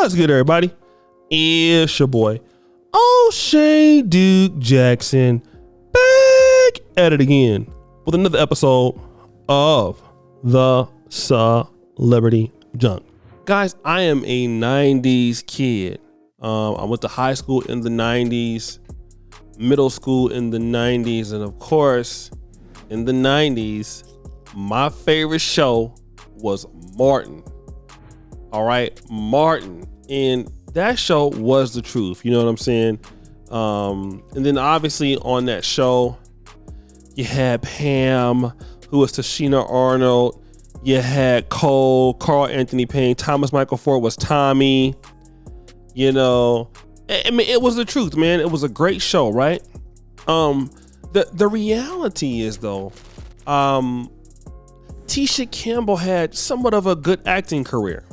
What's good, everybody? It's your boy, O'Shea Duke Jackson, back at it again with another episode of the Celebrity Junk. Guys, I am a 90s kid. I went to high school in the 90s, middle school in the 90s, and of course, in the 90s, my favorite show was Martin. All right, Martin. And that show was the truth. You know what I'm saying? And then obviously on that show, you had Pam, who was Tashina Arnold. You had Cole, Carl Anthony Payne, Thomas Michael Ford was Tommy. You know, I mean, it was the truth, man. It was a great show, right? The reality is though, Tisha Campbell had somewhat of a good acting career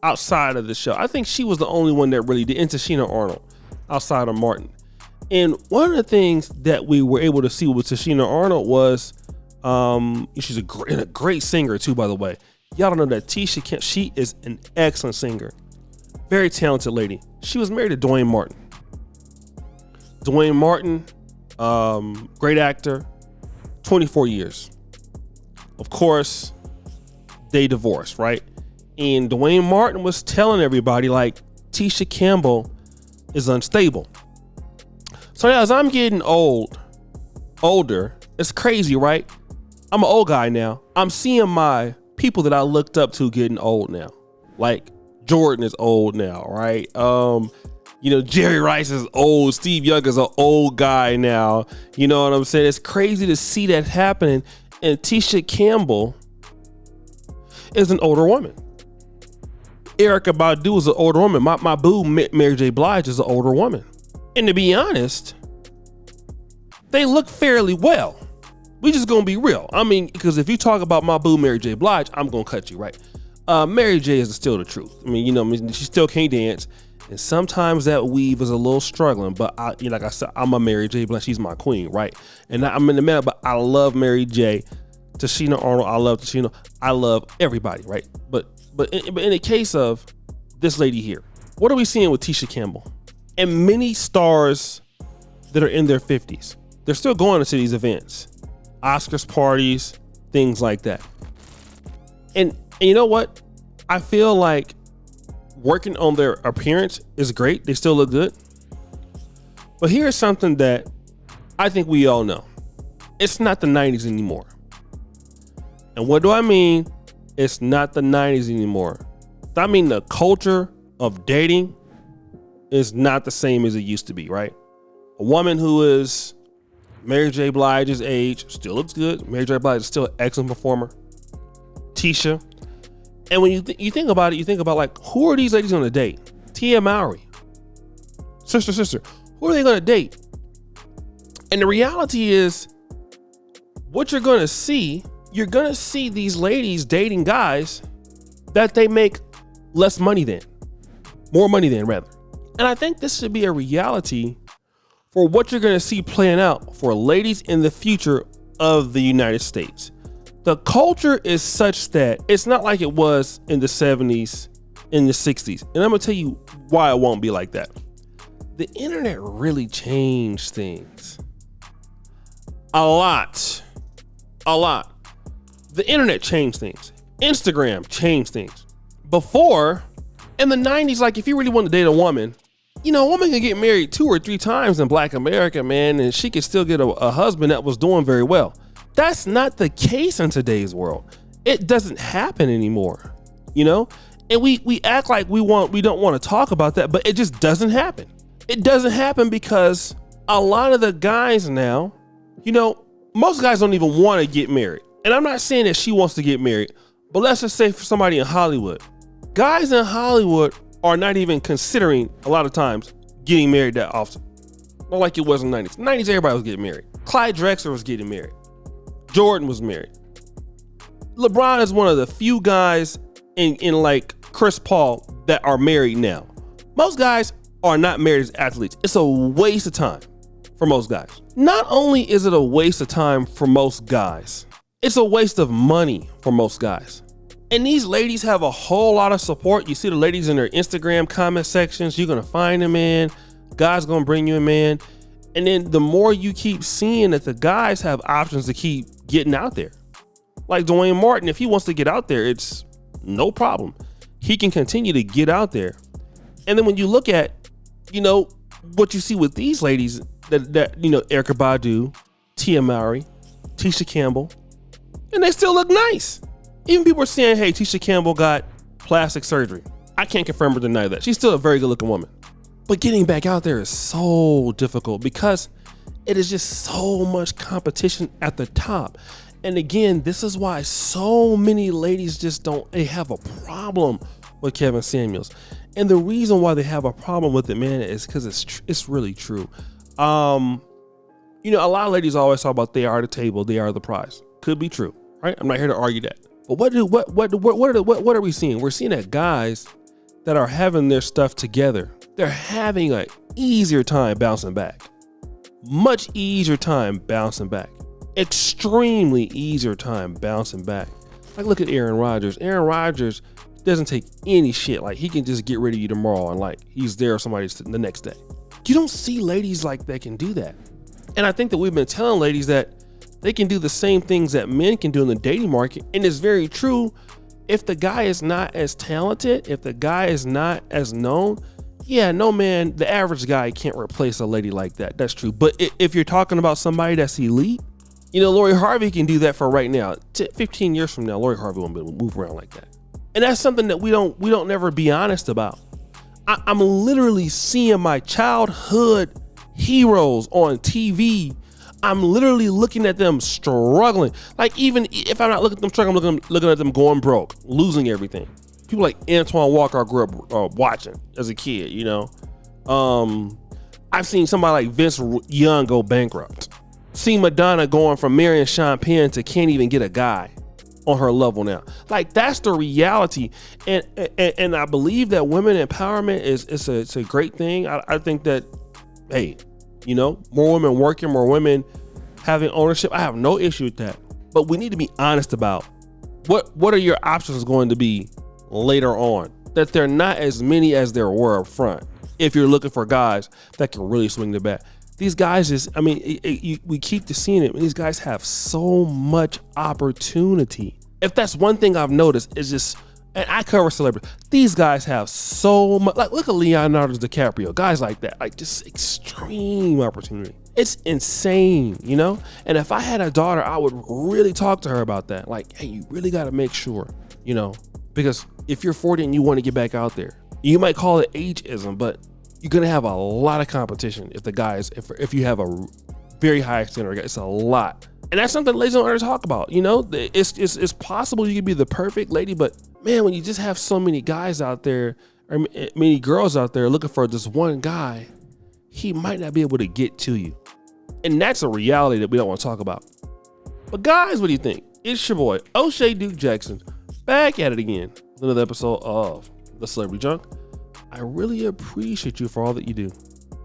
outside of the show. I think she was the only one that really did, and Tashina Arnold outside of Martin. And one of the things that we were able to see with Tashina Arnold was, she's a great singer too, by the way. Y'all don't know that Tisha Campbell, she is an excellent singer. Very talented lady. She was married to Dwayne Martin. Dwayne Martin, great actor, 24 years. Of course, they divorced, right? And Dwayne Martin was telling everybody like Tisha Campbell is unstable. So as I'm getting older, it's crazy, right? I'm an old guy now. I'm seeing my people that I looked up to getting old now. Like Jordan is old now, right? Jerry Rice is old. Steve Young is an old guy now. You know what I'm saying? It's crazy to see that happening. And Tisha Campbell is an older woman. Erykah Badu is an older woman. My boo, Mary J. Blige, is an older woman. And to be honest, they look fairly well. We just gonna be real. I mean, because if you talk about my boo, Mary J. Blige, I'm gonna cut you, right? Mary J. is still the truth. I mean, she still can't dance. And sometimes that weave is a little struggling, but like I said, I'm a Mary J. Blige. She's my queen, right? And I'm in the middle, but I love Mary J. Tashina Arnold, I love Tashina. I love everybody, right? But in the case of this lady here, what are we seeing with Tisha Campbell? And many stars that are in their 50s, they're still going to these events, Oscars parties, things like that. And you know what? I feel like working on their appearance is great. They still look good. But here's something that I think we all know. It's not the 90s anymore. And what do I mean? It's not the 90s anymore. I mean, the culture of dating is not the same as it used to be, right? A woman who is Mary J. Blige's age still looks good. Mary J. Blige is still an excellent performer. Tisha. And when you think about it, you think about like, who are these ladies going to date? Tia Mowry. Sister. Who are they going to date? And the reality is, what you're going to see these ladies dating guys that they make less money than, more money than rather. And I think this should be a reality for what you're going to see playing out for ladies in the future of the United States. The culture is such that it's not like it was in the 70s, in the 60s. And I'm going to tell you why it won't be like that. The internet really changed things. A lot. The internet changed things. Instagram changed things. Before, in the 90s, like if you really want to date a woman, a woman could get married 2 or 3 times in Black America, man, and she could still get a husband that was doing very well. That's not the case in today's world. It doesn't happen anymore, And we act like we don't want to talk about that, but it just doesn't happen. It doesn't happen because a lot of the guys now, most guys don't even want to get married. And I'm not saying that she wants to get married, but let's just say for somebody in Hollywood, guys in Hollywood are not even considering a lot of times getting married that often. Not like it was in the 90s. 90s, everybody was getting married. Clyde Drexler was getting married. Jordan was married. LeBron is one of the few guys in like Chris Paul that are married now. Most guys are not married as athletes. It's a waste of time for most guys. Not only is it a waste of time for most guys, it's a waste of money for most guys. And these ladies have a whole lot of support. You see the ladies in their Instagram comment sections. You're going to find them in. God's going to bring you a man. And then the more you keep seeing that the guys have options to keep getting out there. Like Dwayne Martin, if he wants to get out there, it's no problem. He can continue to get out there. And then when you look at, what you see with these ladies, that Erykah Badu, Tia Mowry, Tisha Campbell, and they still look nice. Even people are saying, hey, Tisha Campbell got plastic surgery. I can't confirm or deny that. She's still a very good looking woman. But getting back out there is so difficult because it is just so much competition at the top. And again, this is why so many ladies they have a problem with Kevin Samuels. And the reason why they have a problem with it, man, is because it's really true. A lot of ladies always talk about they are the table, they are the prize. Could be true, right? I'm not here to argue that. But what are we seeing? We're seeing that guys that are having their stuff together, they're having an easier time bouncing back. Much easier time bouncing back. Extremely easier time bouncing back. Like, look at Aaron Rodgers. Aaron Rodgers doesn't take any shit. Like, he can just get rid of you tomorrow and like he's there somebody's the next day. You don't see ladies like that can do that. And I think that we've been telling ladies that they can do the same things that men can do in the dating market. And it's very true. If the guy is not as talented, if the guy is not as known, no man, the average guy can't replace a lady like that. That's true. But if you're talking about somebody that's elite, Lori Harvey can do that for right now. 15 years from now, Lori Harvey won't be able to move around like that. And that's something that we don't never be honest about. I'm literally seeing my childhood heroes on TV. I'm literally looking at them struggling. Like, even if I'm not looking at them struggling, I'm looking at them going broke, losing everything. People like Antoine Walker I grew up watching as a kid, I've seen somebody like Vince Young go bankrupt. Seen Madonna going from marrying Sean Penn to can't even get a guy on her level now. Like, that's the reality. And I believe that women empowerment is a great thing. I think that, hey, more women working, more women having ownership. I have no issue with that. But we need to be honest about what are your options going to be later on, that they're not as many as there were up front. If you're looking for guys that can really swing the bat, these guys we keep seeing it. These guys have so much opportunity. If that's one thing I've noticed, is just, and I cover celebrities, these guys have so much. Like, look at Leonardo DiCaprio, guys like that, like just extreme opportunity. It's insane, And if I had a daughter, I would really talk to her about that. Like, hey, you really got to make sure, because if you're 40 and you want to get back out there, you might call it ageism, but you're gonna have a lot of competition if you have a very high standard. It's a lot, and that's something ladies don't ever talk about. It's possible you could be the perfect lady, but man, when you just have so many guys out there, or many girls out there looking for this one guy, he might not be able to get to you, and that's a reality that we don't want to talk about. But guys, what do you think? It's your boy O'Shea Duke Jackson, back at it again with another episode of The Celebrity Junk. I really appreciate you for all that you do.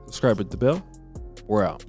Subscribe, hit the bell. We're out.